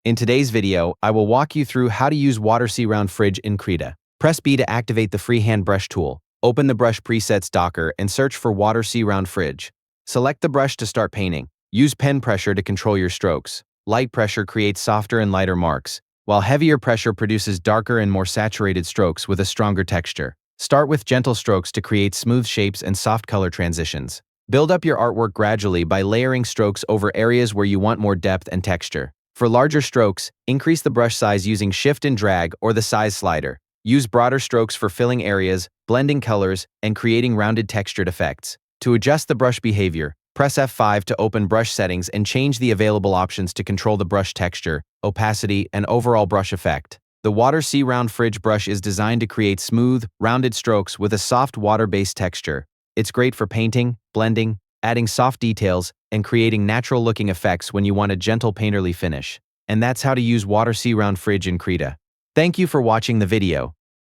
In today's video, I will walk you through how to use WaterC Round Fridge in Krita. Press B to activate the freehand brush tool. Open the brush presets docker and search for WaterC Round Fridge. Select the brush to start painting. Use pen pressure to control your strokes. Light pressure creates softer and lighter marks, while heavier pressure produces darker and more saturated strokes with a stronger texture. Start with gentle strokes to create smooth shapes and soft color transitions. Build up your artwork gradually by layering strokes over areas where you want more depth and texture. For larger strokes, increase the brush size using shift and drag or the size slider. Use broader strokes for filling areas, blending colors, and creating rounded textured effects. To adjust the brush behavior, press F5 to open brush settings and change the available options to control the brush texture, opacity, and overall brush effect. The WaterC Round Fridge brush is designed to create smooth, rounded strokes with a soft water-based texture. It's great for painting, blending, adding soft details, and creating natural-looking effects when you want a gentle painterly finish. And that's how to use WaterC Round Fridge in Krita. Thank you for watching the video.